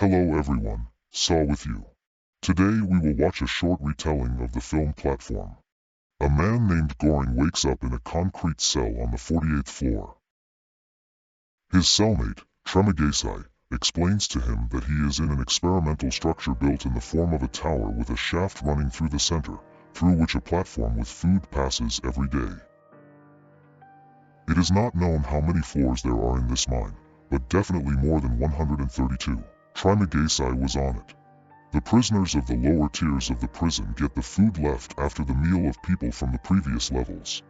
Hello everyone, Saw with you. Today we will watch a short retelling of the film Platform. A man named Goring wakes up in a concrete cell on the 48th floor. His cellmate, Tremagesai, explains to him that he is in an experimental structure built in the form of a tower with a shaft running through the center, through which a platform with food passes every day. It is not known how many floors there are in this mine, but definitely more than 132. Tremagesai was on it. The prisoners of the lower tiers of the prison get the food left after the meal of people from the previous levels.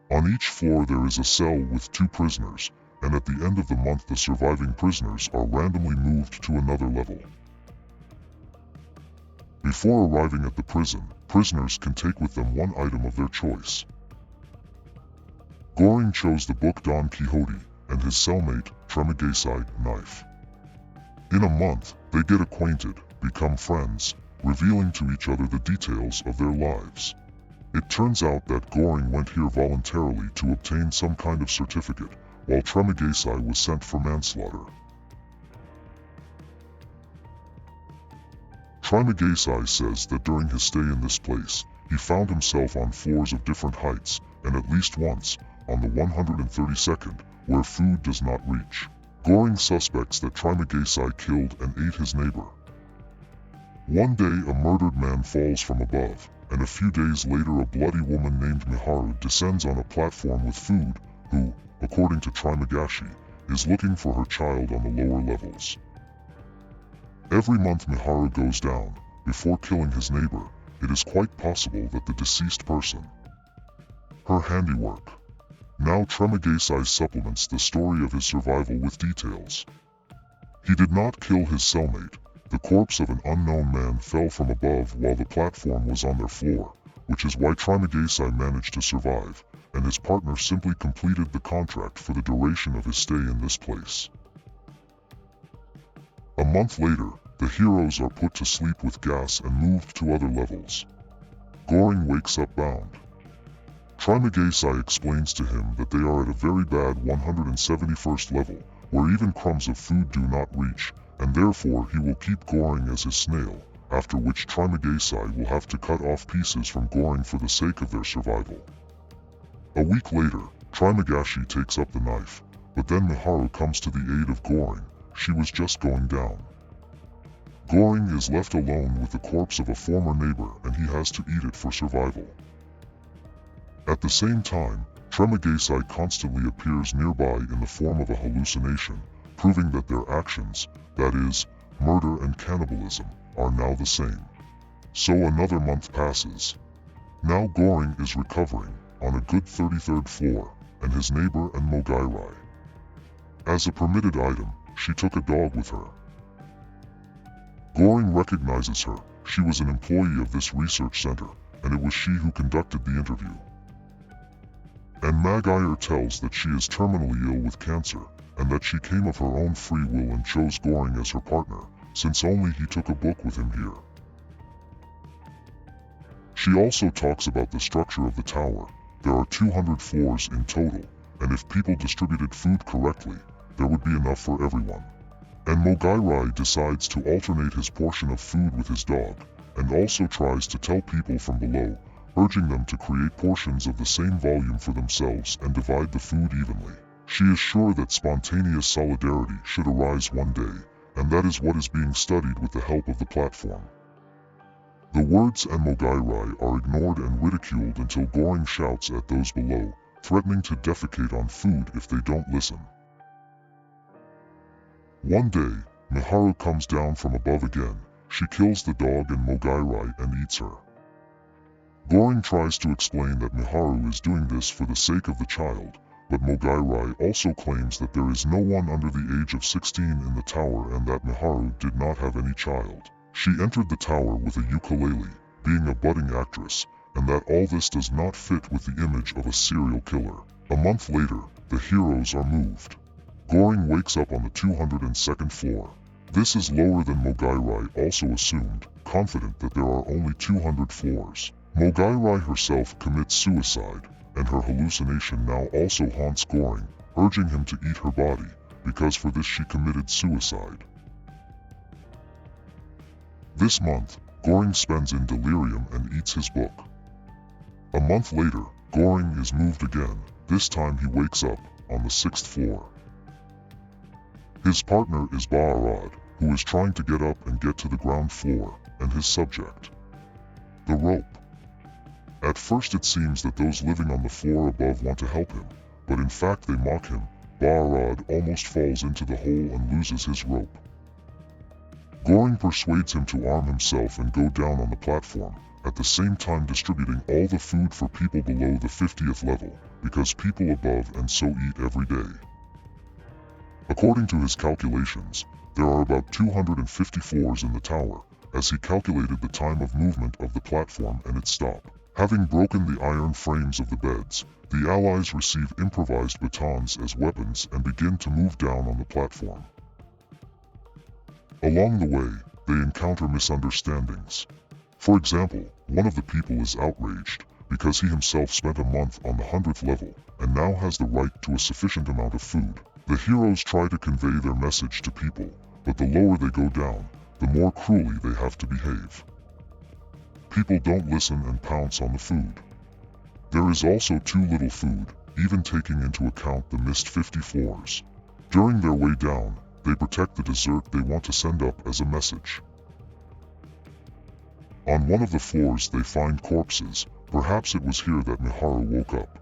On each floor there is a cell with 2 prisoners, and at the end of the month the surviving prisoners are randomly moved to another level. Before arriving at the prison, prisoners can take with them one item of their choice. Goring chose the book Don Quixote, and his cellmate, Tremagesai, knife. In a month, they get acquainted, become friends, revealing to each other the details of their lives. It turns out that Goring went here voluntarily to obtain some kind of certificate, while Tremagesai was sent for manslaughter. Tremagesai says that during his stay in this place, he found himself on floors of different heights, and at least once, on the 132nd, where food does not reach. Goring suspects that Tremagesai killed and ate his neighbor. One day a murdered man falls from above, and a few days later a bloody woman named Miharu descends on a platform with food, who, according to Tremagesai, is looking for her child on the lower levels. Every month Miharu goes down, before killing his neighbor. It is quite possible that the deceased person. Her handiwork. Now Tremagesai supplements the story of his survival with details. He did not kill his cellmate. The corpse of an unknown man fell from above while the platform was on their floor, which is why Tremagesai managed to survive, and his partner simply completed the contract for the duration of his stay in this place. A month later, the heroes are put to sleep with gas and moved to other levels. Goring wakes up bound. Tremagesai explains to him that they are at a very bad 171st level, where even crumbs of food do not reach, and therefore he will keep Goring as his snail, after which Tremagesai will have to cut off pieces from Goring for the sake of their survival. A week later, Tremagesai takes up the knife, but then Miharu comes to the aid of Goring. She was just going down. Goring is left alone with the corpse of a former neighbor and he has to eat it for survival. At the same time, Tremagesai constantly appears nearby in the form of a hallucination, proving that their actions, that is, murder and cannibalism, are now the same. So another month passes. Now Goring is recovering, on a good 33rd floor, and his neighbor and Mogairai. As a permitted item, she took a dog with her. Goring recognizes her. She was an employee of this research center, and it was she who conducted the interview. And Magaire tells that she is terminally ill with cancer, and that she came of her own free will and chose Goring as her partner, since only he took a book with him here. She also talks about the structure of the tower. There are 200 floors in total, and if people distributed food correctly, there would be enough for everyone. And Mogairai decides to alternate his portion of food with his dog, and also tries to tell people from below, urging them to create portions of the same volume for themselves and divide the food evenly. She is sure that spontaneous solidarity should arise one day, and that is what is being studied with the help of the platform. The words and Mogairai are ignored and ridiculed until Goring shouts at those below, threatening to defecate on food if they don't listen. One day, Miharu comes down from above again. She kills the dog and Mogairai and eats her. Goring tries to explain that Miharu is doing this for the sake of the child, but Mogairai also claims that there is no one under the age of 16 in the tower and that Miharu did not have any child. She entered the tower with a ukulele, being a budding actress, and that all this does not fit with the image of a serial killer. A month later, the heroes are moved. Goring wakes up on the 202nd floor. This is lower than Mogairai also assumed, confident that there are only 200 floors. Mogairai herself commits suicide, and her hallucination now also haunts Goring, urging him to eat her body, because for this she committed suicide. This month, Goring spends in delirium and eats his book. A month later, Goring is moved again. This time he wakes up on the 6th floor. His partner is Baharad, who is trying to get up and get to the ground floor, and his subject, the rope. At first it seems that those living on the floor above want to help him, but in fact they mock him. Baharad almost falls into the hole and loses his rope. Goring persuades him to arm himself and go down on the platform, at the same time distributing all the food for people below the 50th level, because people above and so eat every day. According to his calculations, there are about 250 floors in the tower, as he calculated the time of movement of the platform and its stop. Having broken the iron frames of the beds, the Allies receive improvised batons as weapons and begin to move down on the platform. Along the way, they encounter misunderstandings. For example, one of the people is outraged because he himself spent a month on the 100th level and now has the right to a sufficient amount of food. The heroes try to convey their message to people, but the lower they go down, the more cruelly they have to behave. People don't listen and pounce on the food. There is also too little food, even taking into account the missed 50 floors. During their way down, they protect the dessert they want to send up as a message. On one of the floors they find corpses. Perhaps it was here that Miharu woke up.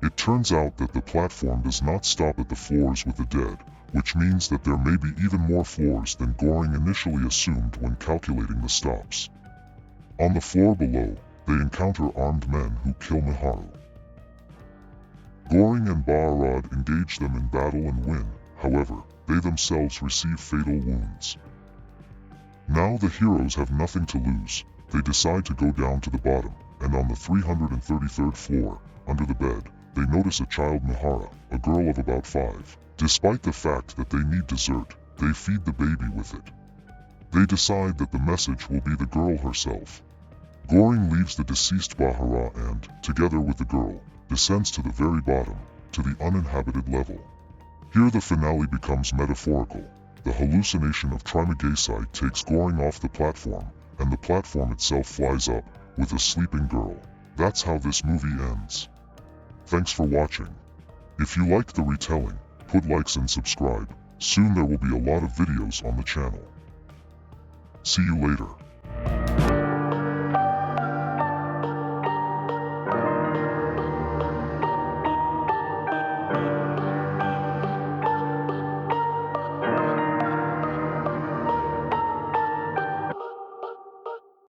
It turns out that the platform does not stop at the floors with the dead, which means that there may be even more floors than Goring initially assumed when calculating the stops. On the floor below, they encounter armed men who kill Miharu. Goring and Baharad engage them in battle and win, however, they themselves receive fatal wounds. Now the heroes have nothing to lose. They decide to go down to the bottom, and on the 333rd floor, under the bed, they notice a child Mihara, a girl of about 5. Despite the fact that they need dessert, they feed the baby with it. They decide that the message will be the girl herself. Goring leaves the deceased Bahara and, together with the girl, descends to the very bottom, to the uninhabited level. Here the finale becomes metaphorical. The hallucination of Trimagesi takes Goring off the platform, and the platform itself flies up, with a sleeping girl. That's how this movie ends. Thanks for watching. If you liked the retelling, put likes and subscribe. Soon there will be a lot of videos on the channel. See you later.